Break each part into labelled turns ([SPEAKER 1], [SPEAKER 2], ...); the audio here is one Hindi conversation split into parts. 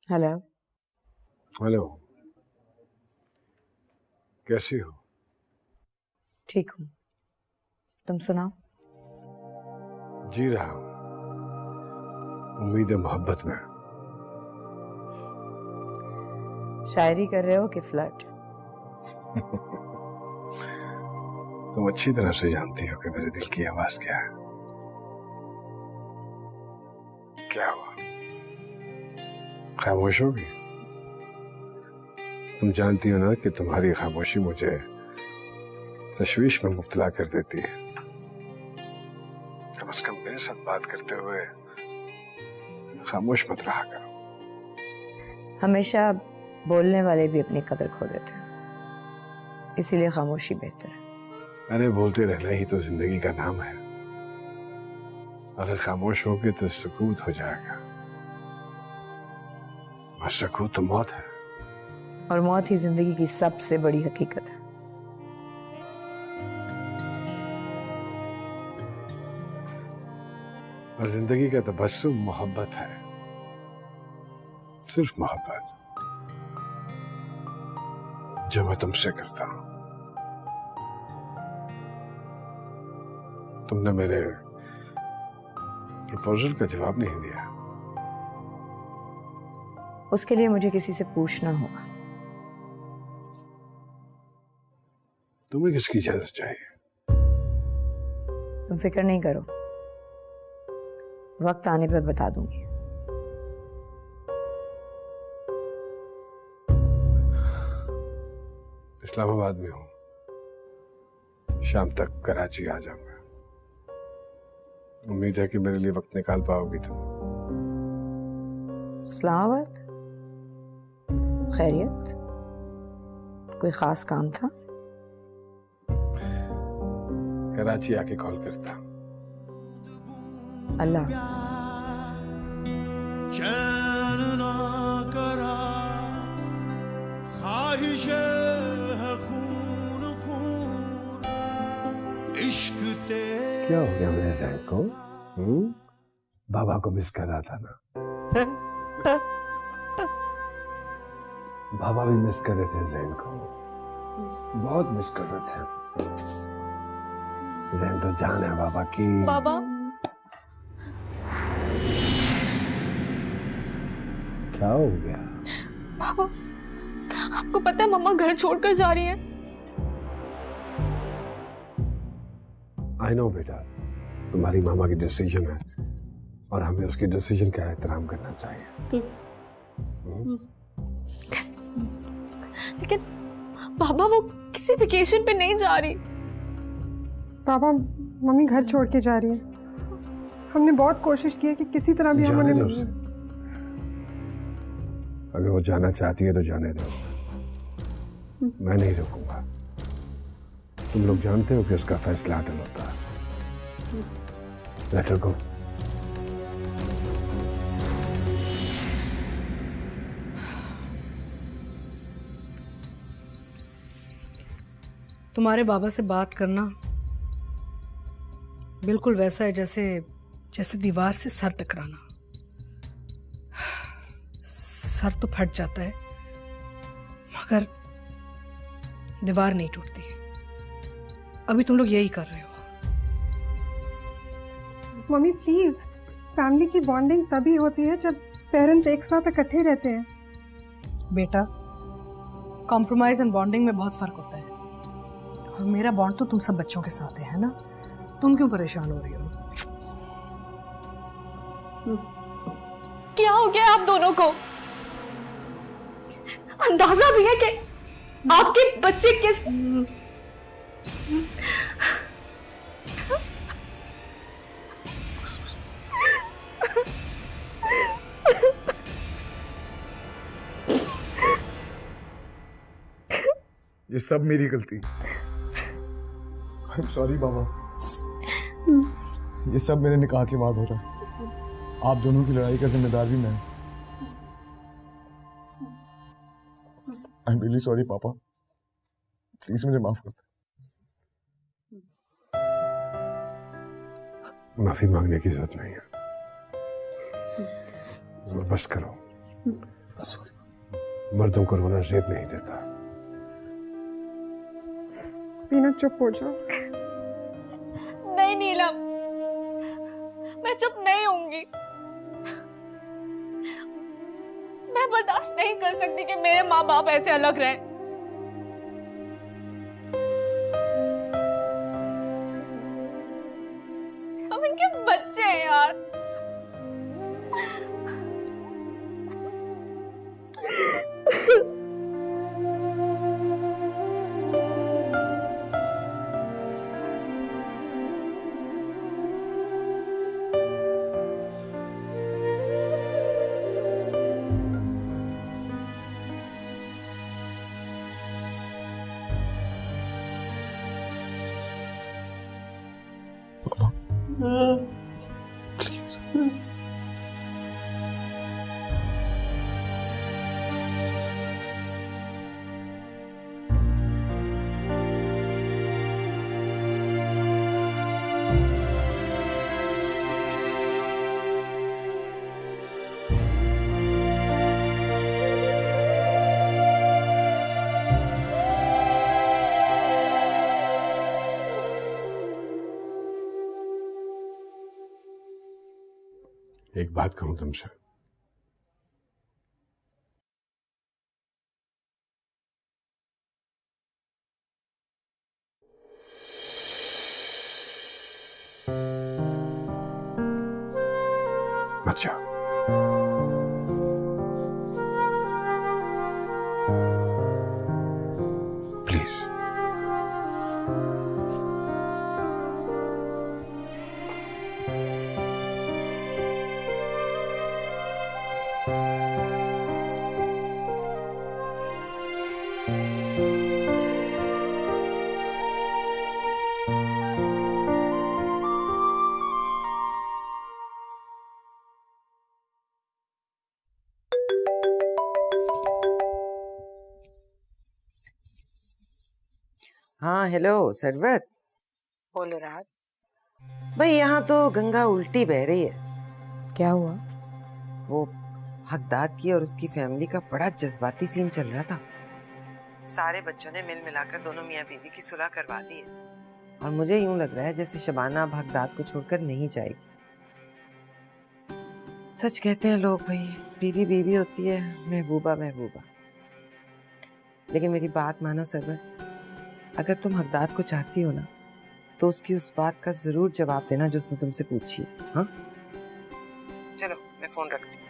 [SPEAKER 1] हेलो।
[SPEAKER 2] हेलो, कैसी हो?
[SPEAKER 1] ठीक हूँ, तुम सुनाओ।
[SPEAKER 2] जी रहा हूँ, उम्मीद है मोहब्बत में।
[SPEAKER 1] शायरी कर रहे हो कि फ्लर्ट?
[SPEAKER 2] तुम अच्छी तरह से जानती हो कि मेरे दिल की आवाज क्या है। क्या हुआ, खामोश होगी? तुम जानती हो ना कि तुम्हारी खामोशी मुझे तशवीश में मुब्तला कर देती है। कम से कम मेरे साथ बात करते हुए खामोश मत रहा करो।
[SPEAKER 1] हमेशा बोलने वाले भी अपनी कदर खो देते हैं, इसीलिए खामोशी बेहतर है।
[SPEAKER 2] अरे बोलते रहना ही तो जिंदगी का नाम है। अगर खामोश होगे तो सुकूत हो जाएगा, और सुकूत तो मौत है।
[SPEAKER 1] और मौत ही जिंदगी की सबसे बड़ी हकीकत है।
[SPEAKER 2] और जिंदगी का तबस्सुम मोहब्बत है, सिर्फ मोहब्बत जो मैं तुमसे करता हूं। तुमने मेरे प्रपोजल का जवाब नहीं दिया।
[SPEAKER 1] उसके लिए मुझे किसी से पूछना होगा।
[SPEAKER 2] तुम्हें किसकी इजाजत चाहिए?
[SPEAKER 1] तुम फिक्र नहीं करो, वक्त आने पर बता दूंगी।
[SPEAKER 2] इस्लामाबाद में हूं, शाम तक कराची आ जाऊंगा। उम्मीद है कि मेरे लिए वक्त निकाल पाओगी तुम।
[SPEAKER 1] इस्लामाबाद? खैरियत? कोई खास काम था?
[SPEAKER 2] कराची आके कॉल करता।
[SPEAKER 1] अल्लाह।
[SPEAKER 3] चैन ना करा, ख्वाहिशे है खून खून, इश्क तेरा।
[SPEAKER 2] क्या हो गया मेरे जहन को? बाबा को मिस कर रहा था ना? बाबा भी मिस कर रहे थे जैन को, बहुत मिस कर रहे थे। जैन तो जान है बाबा की।
[SPEAKER 4] बाबा,
[SPEAKER 2] क्या हो गया?
[SPEAKER 4] बाबा, आपको पता है मम्मा घर छोड़कर जा रही हैं?
[SPEAKER 2] आई नो बेटा, तुम्हारी मामा की डिसीजन है और हमें उसकी डिसीजन का एहतराम करना चाहिए।
[SPEAKER 4] लेकिन बाबा, वो किसी वेकेशन पे नहीं जा रही।
[SPEAKER 5] पापा, मम्मी घर छोड़ के जा रही है। हमने बहुत कोशिश की है कि किसी तरह भी हम
[SPEAKER 2] जाने दो
[SPEAKER 5] उन्हें।
[SPEAKER 2] उसे। अगर वो जाना चाहती है तो जाने दो उसे, मैं नहीं रोकूंगा। तुम लोग जानते हो कि उसका फैसला अटल होता है। लेट हर गो।
[SPEAKER 6] तुम्हारे बाबा से बात करना बिल्कुल वैसा है जैसे जैसे दीवार से सर टकराना। सर तो फट जाता है मगर दीवार नहीं टूटती। अभी तुम लोग यही कर रहे हो।
[SPEAKER 5] मम्मी प्लीज, फैमिली की बॉन्डिंग तभी होती है जब पेरेंट्स एक साथ इकट्ठे रहते हैं।
[SPEAKER 6] बेटा, कॉम्प्रोमाइज एंड बॉन्डिंग में बहुत फर्क होता है। और मेरा बॉन्ड तो तुम सब बच्चों के साथ है ना? तुम क्यों परेशान हो रही हो?
[SPEAKER 4] क्या हो गया आप दोनों को? अंदाजा भी है कि आपके बच्चे किस।
[SPEAKER 7] ये सब मेरी गलती। आई एम सॉरी बाबा। ये सब मेरे निकाह के बाद हो रहा है। आप दोनों की लड़ाई का जिम्मेदार भी मैं। आई एम रियली सॉरी पापा, प्लीज मुझे माफ कर दे।
[SPEAKER 2] माफी मांगने की जरूरत नहीं है, बस करो। मर्दों को रोना जेब नहीं देता।
[SPEAKER 5] बीना चुप हो जाओ।
[SPEAKER 4] नहीं नीलम, मैं चुप नहीं होंगी। मैं बर्दाश्त नहीं कर सकती कि मेरे माँ बाप ऐसे अलग रहे। हम इनके बच्चे हैं यार।
[SPEAKER 2] एक बात कहूं तुमसे, मत जाओ। प्लीज।
[SPEAKER 8] हाँ हेलो सरवत।
[SPEAKER 1] बोलो राहत।
[SPEAKER 8] भाई यहाँ तो गंगा उल्टी बह रही है।
[SPEAKER 1] क्या हुआ?
[SPEAKER 8] वो हकदाद की और उसकी फैमिली का बड़ा जज्बाती सीन चल रहा था। सारे बच्चों ने मिल मिलाकर दोनों मियाँ बीवी की सुलह करवा दी है और मुझे यूं लग रहा है जैसे शबाना अब हकदाद को छोड़कर नहीं जाएगी। सच कहते हैं लोग भाई, बीवी बीवी होती है, महबूबा महबूबा। लेकिन मेरी बात मानो सरवत, अगर तुम हकदाद को चाहती हो ना तो उसकी उस बात का जरूर जवाब देना जो उसने तुमसे पूछी है। हाँ चलो मैं फोन रखती हूँ।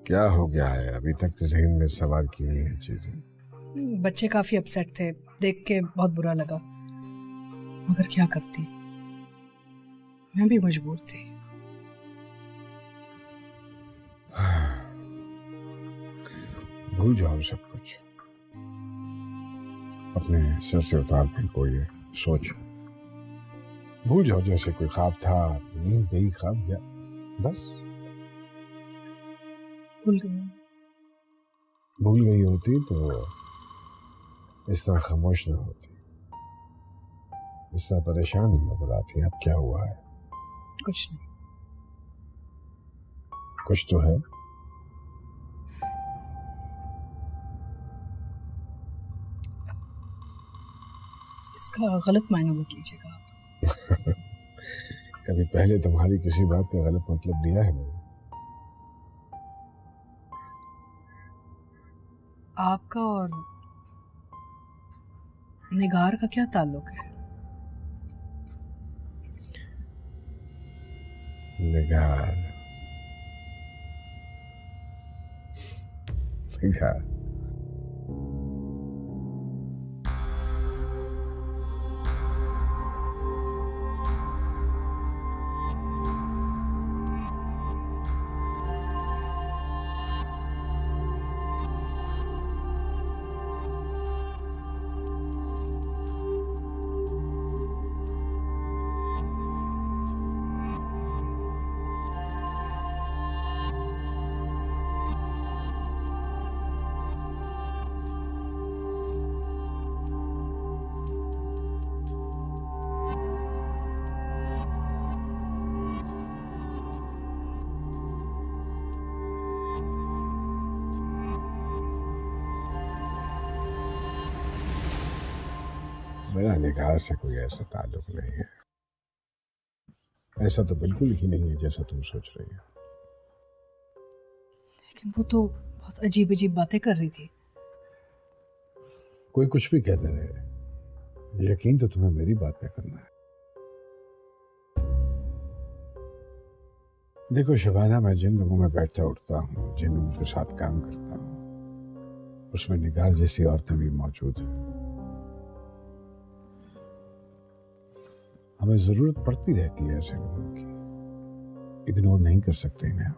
[SPEAKER 2] क्या हो गया है? अभी तक तो जहन में सवार की हुई है चीजें।
[SPEAKER 6] बच्चे काफी अपसेट थे, देख के बहुत बुरा लगा, मगर क्या करती, मैं भी मजबूर थी।
[SPEAKER 2] भूल जाओ सब कुछ, अपने सर से उतार फेंको ये सोच। भूल जाओ जैसे कोई ख्वाब था, नींद गई, ख्वाब गया, बस।
[SPEAKER 6] भूल गई।
[SPEAKER 2] भूल गई होती तो इस तरह खामोश ना होती, इस तरह परेशान नहीं नजर आती। अब क्या हुआ है?
[SPEAKER 6] कुछ नहीं।
[SPEAKER 2] कुछ तो है।
[SPEAKER 6] इसका गलत मायना मत लीजिएगा।
[SPEAKER 2] कभी पहले तुम्हारी किसी बात का गलत मतलब लिया है मैंने?
[SPEAKER 6] आपका और निगार का क्या ताल्लुक है?
[SPEAKER 2] निगार, निगार निगार से कोई ऐसा ताल्लुक नहीं है। ऐसा तो बिल्कुल ही नहीं है जैसा तुम सोच रही हो।
[SPEAKER 6] लेकिन वो तो बहुत अजीब अजीब बातें कर रही थी।
[SPEAKER 2] कोई कुछ भी कहते रहे, यकीन तो तुम्हें मेरी बात का करना है। देखो शबाना, मैं जिन लोगों में बैठता उठता हूँ, जिन लोगों के साथ काम करता हूँ, उसमें निगार जैसी औरतें भी मौजूद हैं। हमें जरूरत पड़ती रहती है ऐसे लोगों की, इग्नोर नहीं कर सकते इन्हें हम।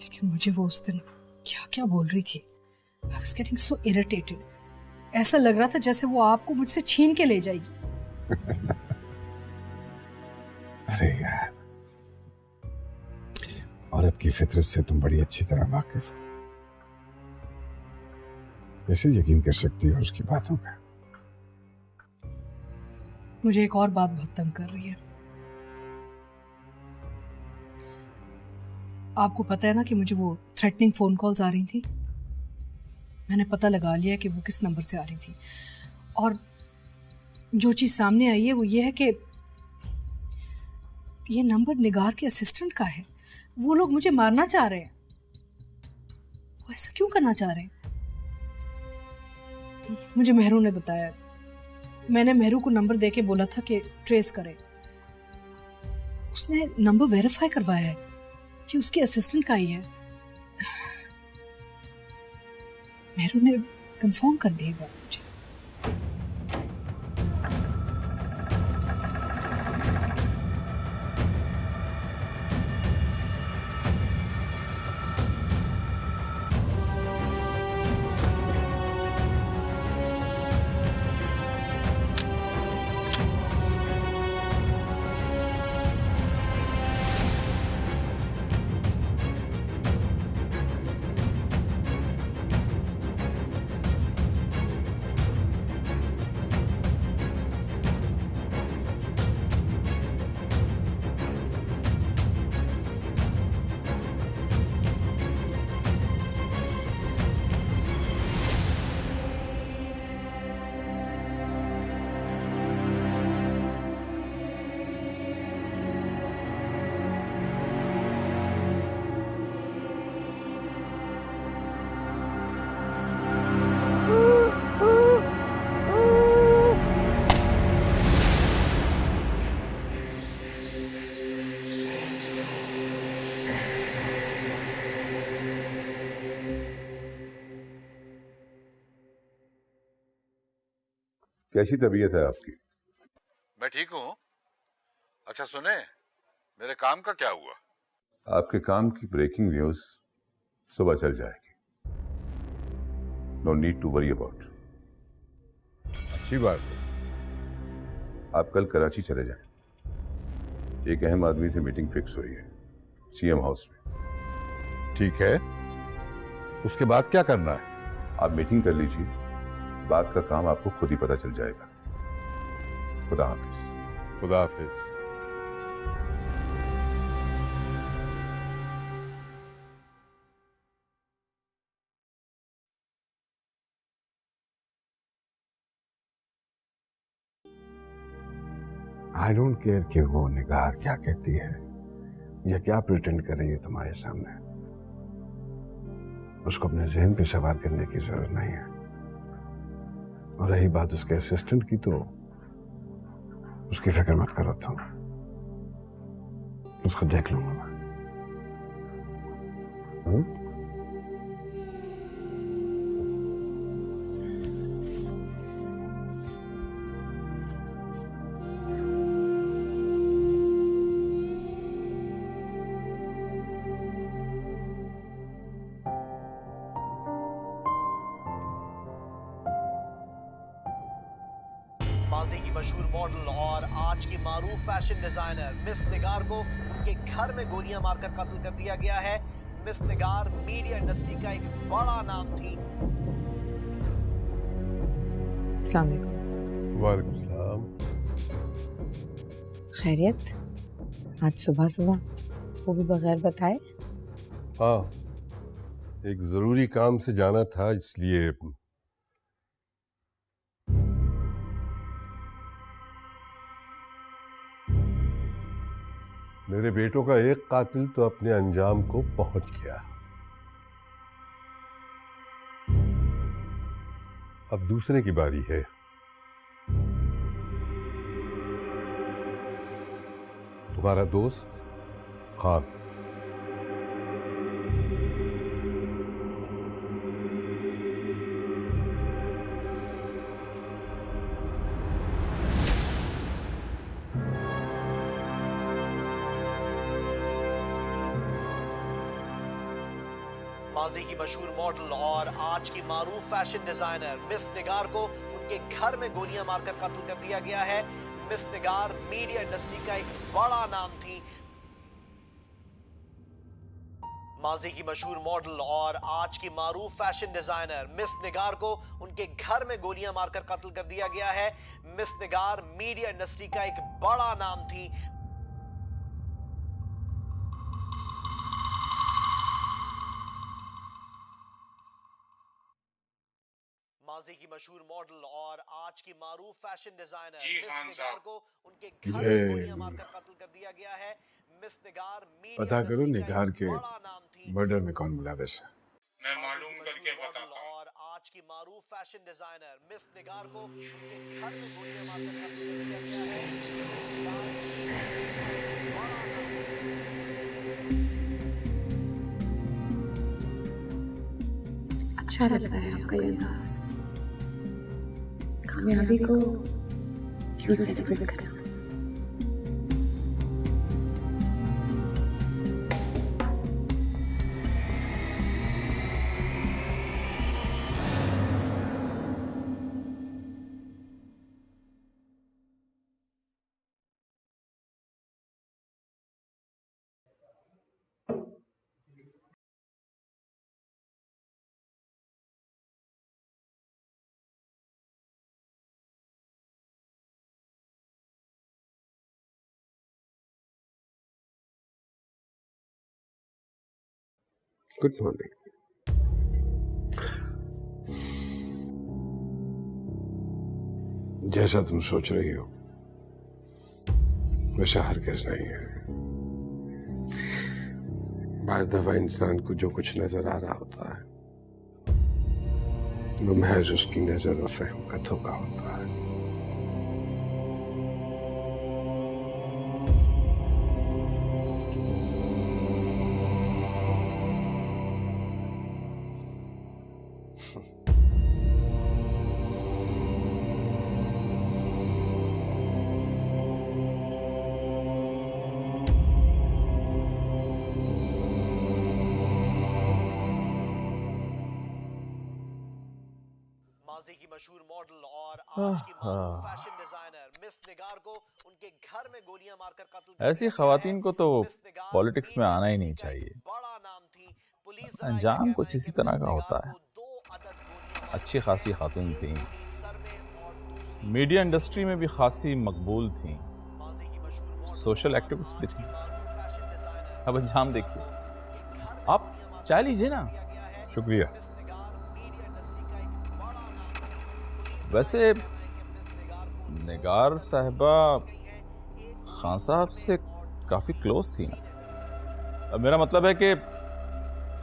[SPEAKER 6] लेकिन मुझे वो उस दिन क्या क्या बोल रही थी। I was getting so irritated. ऐसा लग रहा था जैसे वो आपको मुझसे छीन के ले जाएगी।
[SPEAKER 2] अरे यार, औरत की फितरत से तुम बड़ी अच्छी तरह वाकिफ हो। कैसे यकीन कर सकती हो उसकी बातों का?
[SPEAKER 6] मुझे एक और बात बहुत तंग कर रही है। आपको पता है ना कि मुझे वो थ्रेटनिंग फोन कॉल्स आ रही थी। मैंने पता लगा लिया कि वो किस नंबर से आ रही थी, और जो चीज सामने आई है वो ये है कि ये नंबर निगार के असिस्टेंट का है। वो लोग मुझे मारना चाह रहे हैं। वो ऐसा क्यों करना चाह रहे हैं? मुझे मेहरू ने बताया। मैंने मेहरू को नंबर देके बोला था कि ट्रेस करे। उसने नंबर वेरीफाई करवाया है कि उसके असिस्टेंट का ही है। मेहरू ने कंफर्म कर दी बात मुझे।
[SPEAKER 9] कैसी तबीयत है आपकी?
[SPEAKER 10] मैं ठीक हूँ। अच्छा सुने, मेरे काम का क्या हुआ?
[SPEAKER 9] आपके काम की ब्रेकिंग न्यूज सुबह चल जाएगी। No need to worry about.
[SPEAKER 10] अच्छी बात है।
[SPEAKER 9] आप कल कराची चले जाएं। एक अहम आदमी से मीटिंग फिक्स हुई है सीएम हाउस में।
[SPEAKER 10] ठीक है, उसके बाद क्या करना है?
[SPEAKER 9] आप मीटिंग कर लीजिए, बात का काम आपको खुद ही पता चल जाएगा। खुदा हाफिज।
[SPEAKER 10] खुदा हाफिज।
[SPEAKER 2] आई डोंट केयर कि वो निगार क्या कहती है या क्या प्रिटेंड कर रही है तुम्हारे सामने। उसको अपने जहन पे सवार करने की जरूरत नहीं है। और रही बात उसके असिस्टेंट की, तो उसकी फिक्र मत करो तुम, उसको देख लूंगा मैं।
[SPEAKER 11] माजी की मशहूर मॉडल और आज की मारूफ फैशन डिजाइनर मिस निगार को के घर में गोलियां मारकर कत्ल कर दिया गया है। मिस निगार मीडिया इंडस्ट्री का एक बड़ा नाम थी।
[SPEAKER 1] अस्सलाम वालेकुम।
[SPEAKER 10] वालेकुम सलाम।
[SPEAKER 1] खैरियत? आज सुबह सुबह वो भी बगैर बताए?
[SPEAKER 10] हाँ, एक जरूरी काम से जाना था, इसलिए
[SPEAKER 2] मेरे बेटों का एक कातिल तो अपने अंजाम को पहुंच गया, अब दूसरे की बारी है। तुम्हारा दोस्त खान।
[SPEAKER 11] माजी की मशहूर मॉडल और आज की मारूफ फैशन डिजाइनर मिस निगार को उनके घर में गोलियां मारकर कत्ल कर दिया गया है। मिस निगार मीडिया इंडस्ट्री का एक बड़ा नाम थी। माजी की मशहूर मॉडल और आज की मारूफ फैशन डिजाइनर मिस निगार को उनके घर में गोलियां मारकर कत्ल कर दिया गया है। मिस निगार मीडिया इंडस्ट्री का एक बड़ा नाम थी। माजी की मशहूर मॉडल और आज की मारूफ फैशन डिजाइनर मिस निगार को उनके घर में गोलियां मारकर कत्ल कर दिया गया है। मिस निगार
[SPEAKER 2] पता करो निगार के मर्डर में कौन मुलविस है।
[SPEAKER 10] मैं मालूम करके बताता हूं।
[SPEAKER 11] और आज की मारूफ फैशन डिजाइनर मिस निगार को उनके घर में गोलियां मारकर कत्ल कर दिया गया
[SPEAKER 12] है। अच्छा लगता है आपका ये अंदाज, कामयाबी को क्यों सेलिब्रेट करना।
[SPEAKER 2] Good morning. जैसा तुम सोच रही हो वैसा हरगिज़ नहीं है। बाज़ दफा इंसान को जो कुछ नजर आ रहा होता है वो महज उसकी नजर और फहम का धोखा होता है।
[SPEAKER 11] माजी की मशहूर मॉडल और आज की मारूफ फैशन डिजाइनर मिस निगार को उनके घर में गोलियां मारकर कत्ल कर
[SPEAKER 13] ऐसी खवातीन को तो पॉलिटिक्स में आना ही नहीं चाहिए।
[SPEAKER 11] बड़ा नाम थी। पुलिस
[SPEAKER 13] अंजाम कुछ इसी तरह का होता है। अच्छी खासी खातून थी, मीडिया इंडस्ट्री में भी खासी मकबूल थी, सोशल एक्टिविस्ट भी थी। अब अंजाम देखिए। आप चाय लीजिए ना।
[SPEAKER 2] शुक्रिया।
[SPEAKER 13] वैसे निगार साहिबा खान साहब से काफी क्लोज थी ना। अब मेरा मतलब है कि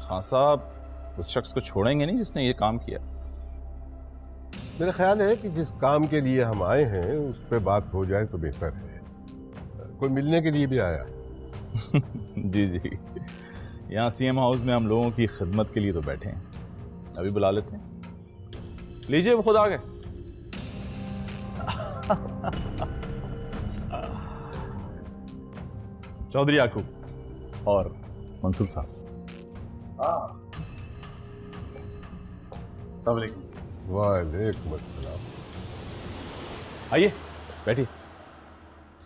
[SPEAKER 13] खान साहब उस शख्स को छोड़ेंगे नहीं जिसने ये काम किया।
[SPEAKER 2] मेरा ख्याल है कि जिस काम के लिए हम आए हैं उस पर बात हो जाए तो बेहतर है। कोई मिलने के लिए भी आया है?
[SPEAKER 13] जी जी, यहाँ सीएम हाउस में हम लोगों की खिदमत के लिए तो बैठे हैं, अभी बुला लेते हैं। लीजिए, वो खुद आ गए। चौधरी याकूब और मंसूर साहब।
[SPEAKER 2] वालेकुम अस्सलाम।
[SPEAKER 13] आइए बैठिए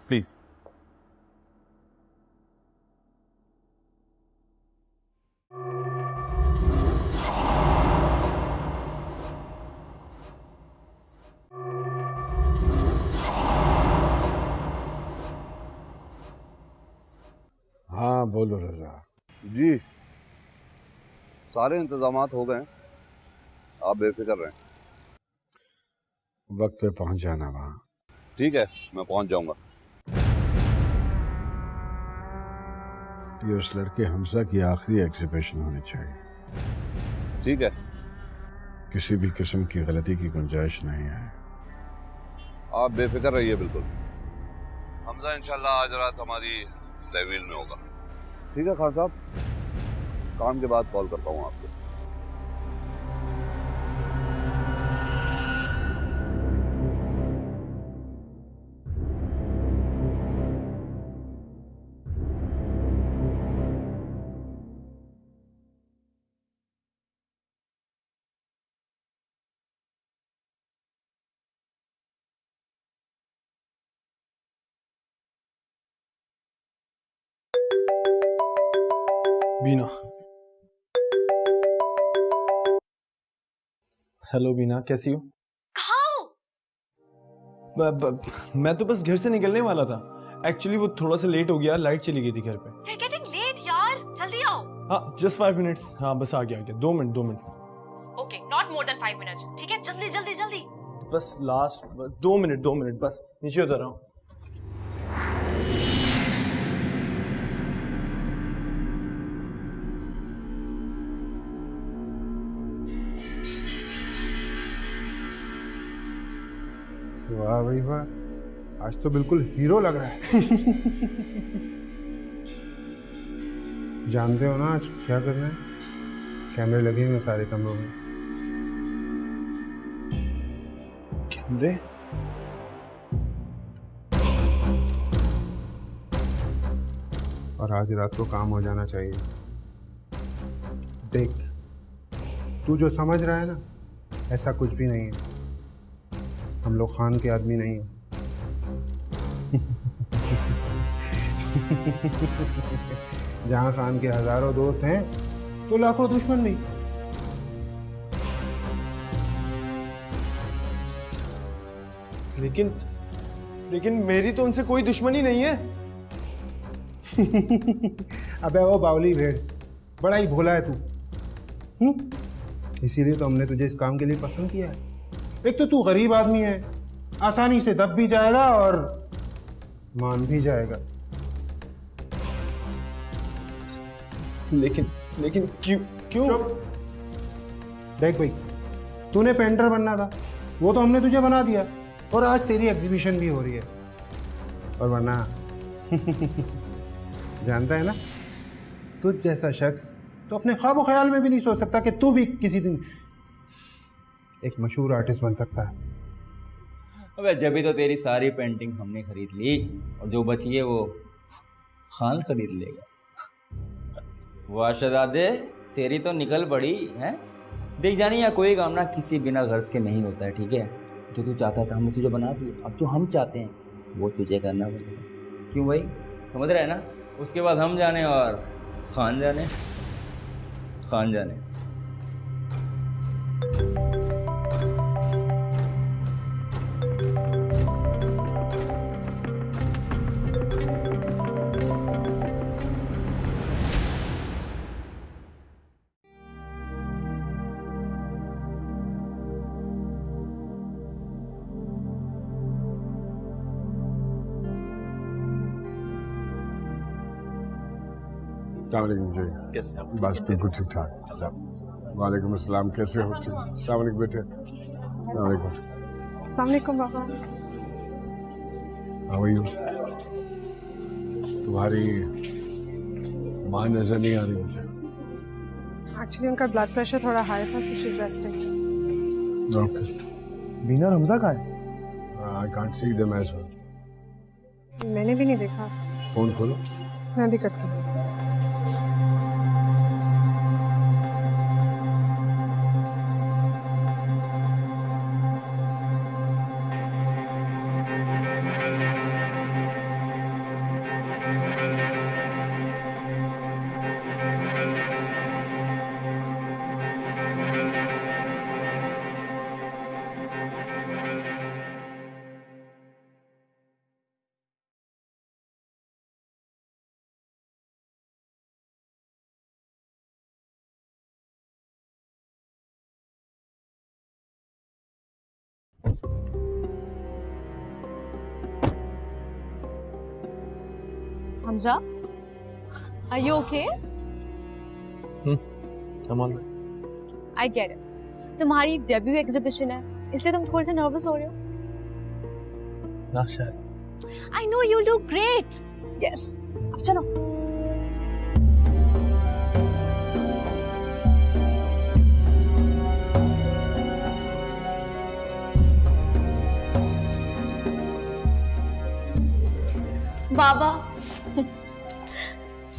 [SPEAKER 13] प्लीज।
[SPEAKER 2] हाँ बोलो रजा।
[SPEAKER 14] जी सारे इंतजामात हो गए, आप बेफिक्र रहें।
[SPEAKER 2] वक्त पे पहुंच जाना वहाँ।
[SPEAKER 14] ठीक है, मैं पहुंच जाऊंगा।
[SPEAKER 2] ये उस लड़के हमजा की आखिरी एग्जीबिशन होनी चाहिए।
[SPEAKER 14] ठीक है,
[SPEAKER 2] किसी भी किस्म की गलती की गुंजाइश नहीं है।
[SPEAKER 14] आप बेफिक्र रहिए बिल्कुल। हमजा इंशाल्लाह आज रात हमारी तहवील में होगा। ठीक है खान साहब, काम के बाद कॉल करता हूँ आपको।
[SPEAKER 15] बीना, हेलो बीना, कैसी हो?
[SPEAKER 4] कहाँ हो?
[SPEAKER 15] मैं तो बस घर से निकलने वाला था। एक्चुअली वो थोड़ा सा लेट हो गया, लाइट चली गई थी घर पे।
[SPEAKER 4] We're getting late यार, जल्दी आओ।
[SPEAKER 15] हाँ, जस्ट 5 मिनट्स। हाँ बस आ गया 2 minute 2 minute.
[SPEAKER 4] Okay, not more than 5 minutes. ठीक है, जल्दी जल्दी जल्दी।
[SPEAKER 15] बस लास्ट 2 मिनट बस, नीचे उतर रहा हूँ।
[SPEAKER 2] वाह भाई वाह, आज तो बिल्कुल हीरो लग रहा है। जानते हो ना आज क्या करना है? कैमरे लगे हुए सारे कमरों में।
[SPEAKER 15] कैमरे?
[SPEAKER 2] और आज रात को काम हो जाना चाहिए। देख, तू जो समझ रहा है ना, ऐसा कुछ भी नहीं है। हम लोग खान के आदमी नहीं हैं। जहां खान के हजारों दोस्त हैं तो लाखों दुश्मन भी।
[SPEAKER 15] लेकिन मेरी तो उनसे कोई दुश्मनी नहीं है।
[SPEAKER 2] अबे वो बावली भेड़, बड़ा ही भोला है तू। इसीलिए तो हमने तुझे इस काम के लिए पसंद किया है। एक तो तू गरीब आदमी है, आसानी से दब भी जाएगा और मान भी जाएगा।
[SPEAKER 15] लेकिन क्यों?
[SPEAKER 2] देख भाई, तूने पेंटर बनना था, वो तो हमने तुझे बना दिया, और आज तेरी एग्जीबिशन भी हो रही है। और वरना जानता है ना, तुझ जैसा शख्स तो अपने ख्वाब ख्याल में भी नहीं सोच सकता कि तू भी किसी दिन एक मशहूर आर्टिस्ट बन सकता है।
[SPEAKER 16] अबे जब तो तेरी सारी पेंटिंग हमने खरीद ली, और जो बची है वो खान खरीद लेगा। वाह शहजादे, तेरी तो निकल पड़ी है। देख जानी, या कोई काम ना किसी बिना गर्ज के नहीं होता है, ठीक है? जो तू चाहता था हमने तुझे बना दिया, अब जो हम चाहते हैं वो तुझे करना पड़ेगा। क्यों भाई, समझ रहा है ना? उसके बाद हम जाने और खान जाने।
[SPEAKER 2] जी,
[SPEAKER 16] कैसे आप?
[SPEAKER 2] बस बिल्कुल ठीक ठाक। वालेकुम अस्सलाम, कैसे हो? ठीक। अस्सलाम वालेकुम बेटे। अस्सलाम
[SPEAKER 5] वालेकुम बाबा।
[SPEAKER 2] How are you? तुम्हारी माँ नजर नहीं आ रही मुझे।
[SPEAKER 5] एक्चुअली उनका ब्लड प्रेशर थोड़ा हाई था, so she is resting.
[SPEAKER 2] Okay.
[SPEAKER 15] Beena और हमजा कहाँ है?
[SPEAKER 2] I can't see them as well.
[SPEAKER 5] मैंने भी नहीं देखा।
[SPEAKER 2] फोन खोलो।
[SPEAKER 5] मैं भी करती हूँ।
[SPEAKER 4] Hamza, Are you okay?
[SPEAKER 15] I'm all right.
[SPEAKER 4] I get it. तुम्हारी डेब्यू एग्जीबिशन है, इसलिए तुम थोड़े से नर्वस हो रहे हो।
[SPEAKER 15] ना शायद।
[SPEAKER 4] I know you'll do great. Yes. अब चलो। बाबा।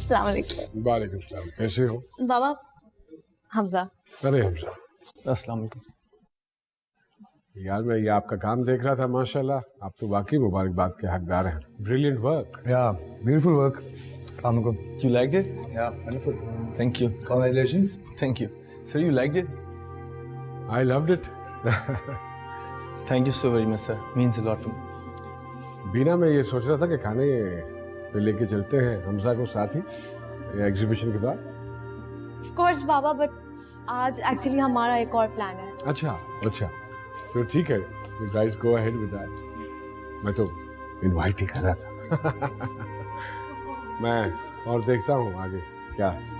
[SPEAKER 4] अस्सलाम वालेकुम।
[SPEAKER 2] वालेकुम सलाम। कैसे हो?
[SPEAKER 4] बाबा, हमजा।
[SPEAKER 2] अरे हमजा।
[SPEAKER 15] अस्सलाम वालेकुम।
[SPEAKER 2] यार मैं ये आपका काम देख रहा था, माशाल्लाह आप तो वाकई मुबारकबाद के हकदार हैं। Brilliant work.
[SPEAKER 17] या ब्यूटीफुल वर्क। अस्सलाम वालेकुम।
[SPEAKER 15] You liked it?
[SPEAKER 17] Yeah, wonderful.
[SPEAKER 15] Thank you.
[SPEAKER 17] Congratulations.
[SPEAKER 15] Thank you. Sir, you liked it?
[SPEAKER 2] I loved it.
[SPEAKER 15] Thank you so very much, sir. Means a lot to me.
[SPEAKER 2] बीना मैं ये सोच रहा था कि खाने पे लेके चलते हैं हमजा को साथ ही एग्जीबिशन के बाद।
[SPEAKER 4] Of course बाबा, but आज एक्चुअली हमारा एक और प्लान है।
[SPEAKER 2] अच्छा अच्छा, तो ठीक है, you guys go ahead with that. मैं तो इनवाइट ही कर रहा था। मैं और देखता हूँ आगे क्या है।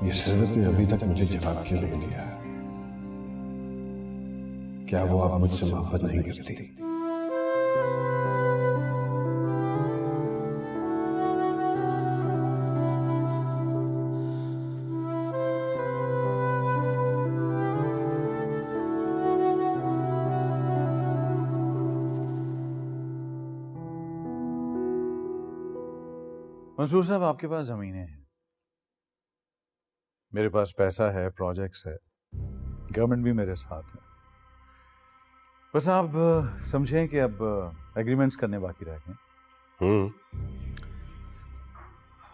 [SPEAKER 2] ये सरवत ने अभी तक मुझे जवाब क्यों नहीं दिया? क्या वो अब मुझसे मोहब्बत नहीं करती?
[SPEAKER 10] मंसूर साहब, आपके पास जमीनें हैं, मेरे पास पैसा है, प्रोजेक्ट्स है, गवर्नमेंट भी मेरे साथ है। बस आप समझें कि अब एग्रीमेंट्स करने बाकी रह गए।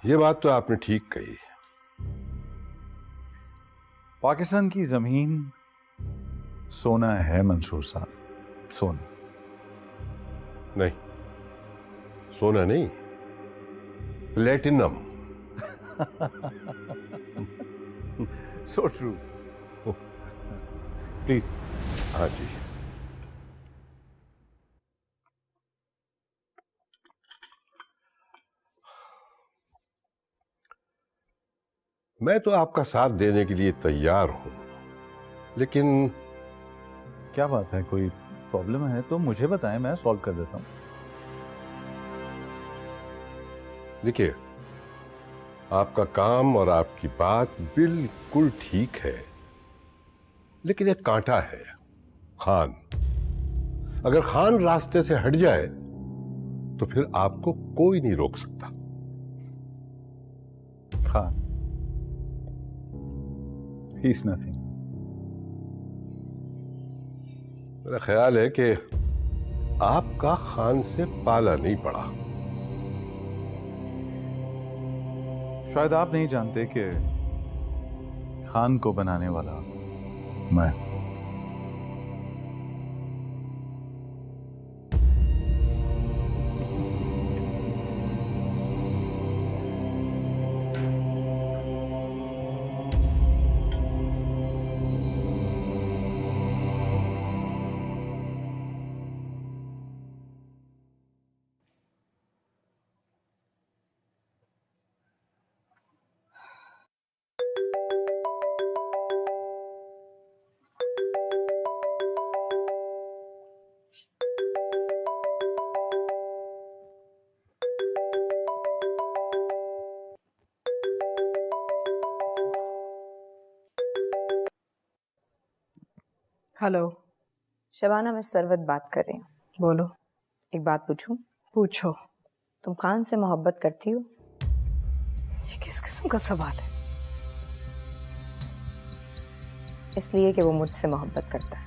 [SPEAKER 9] ये बात तो आपने ठीक कही।
[SPEAKER 10] पाकिस्तान की जमीन सोना है मंसूर साहब, सोना।
[SPEAKER 9] नहीं, सोना नहीं, प्लेटिनम।
[SPEAKER 10] So true. Please.
[SPEAKER 9] हाँ जी। मैं तो आपका साथ देने के लिए तैयार हूं, लेकिन
[SPEAKER 10] क्या बात है, कोई प्रॉब्लम है तो मुझे बताएं, मैं सॉल्व कर देता हूं।
[SPEAKER 9] देखिए, आपका काम और आपकी बात बिल्कुल ठीक है, लेकिन एक कांटा है, खान। अगर खान रास्ते से हट जाए तो फिर आपको कोई नहीं रोक सकता।
[SPEAKER 10] Khan, he is nothing.
[SPEAKER 9] मेरा ख्याल है कि आपका खान से पाला नहीं पड़ा।
[SPEAKER 10] शायद आप नहीं जानते कि खान को बनाने वाला मैं।
[SPEAKER 6] हेलो
[SPEAKER 1] शबाना, मैं सरवत बात कर रही हूँ।
[SPEAKER 6] बोलो।
[SPEAKER 1] एक बात पूछूं?
[SPEAKER 6] पूछो।
[SPEAKER 1] तुम खान से मोहब्बत करती हो?
[SPEAKER 6] ये किस किस्म का सवाल है?
[SPEAKER 1] इसलिए कि वो मुझसे मोहब्बत करता है।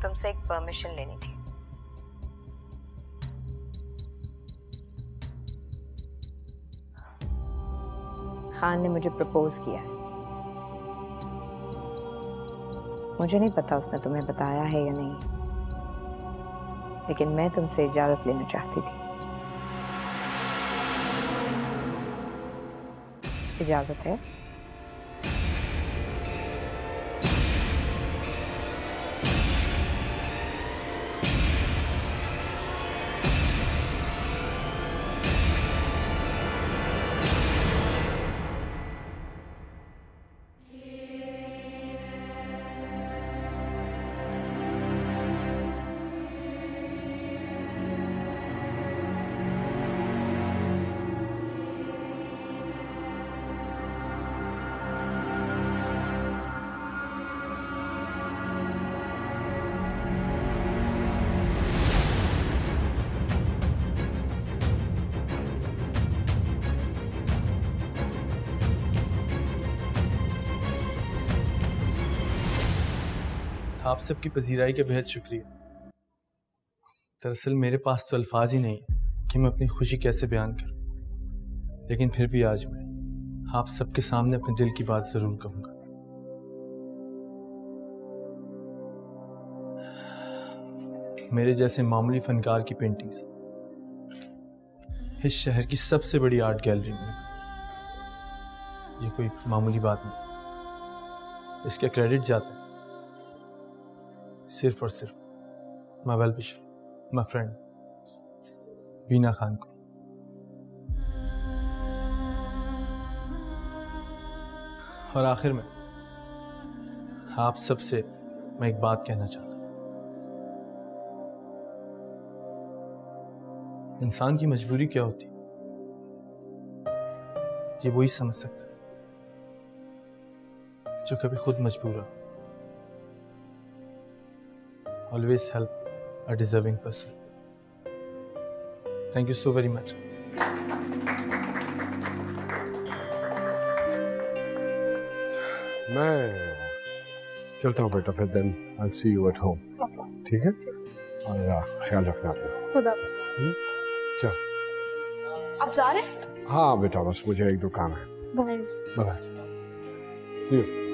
[SPEAKER 1] तुमसे एक परमिशन लेनी थी। खान ने मुझे प्रपोज किया है। मुझे नहीं पता उसने तुम्हें बताया है या नहीं, लेकिन मैं तुमसे इजाजत लेना चाहती थी। इजाजत है?
[SPEAKER 15] आप सबकी पजीराई के बेहद शुक्रिया। दरअसल मेरे पास तो अल्फाज ही नहीं कि मैं अपनी खुशी कैसे बयान करूं, लेकिन फिर भी आज मैं आप सबके सामने अपने दिल की बात जरूर कहूंगा। मेरे जैसे मामूली फनकार की पेंटिंग्स इस शहर की सबसे बड़ी आर्ट गैलरी में, ये कोई मामूली बात नहीं। इसका क्रेडिट जाता है सिर्फ और सिर्फ my well wisher, my friend Beena Khan को। और आखिर में आप सबसे मैं एक बात कहना चाहता हूं। इंसान की मजबूरी क्या होती है, ये वही समझ सकता है जो कभी खुद मजबूर हो। Always help a deserving person. Thank you so very much.
[SPEAKER 2] मैं चलता हूँ बेटा, फिर then I'll see you at home. ठीक है? और ख्याल रखना अपना।
[SPEAKER 4] खुदा।
[SPEAKER 2] चल।
[SPEAKER 4] आप जा रहे हैं?
[SPEAKER 2] हाँ बेटा, बस मुझे एक दुकान है।
[SPEAKER 4] बाय।
[SPEAKER 2] बाय। See you.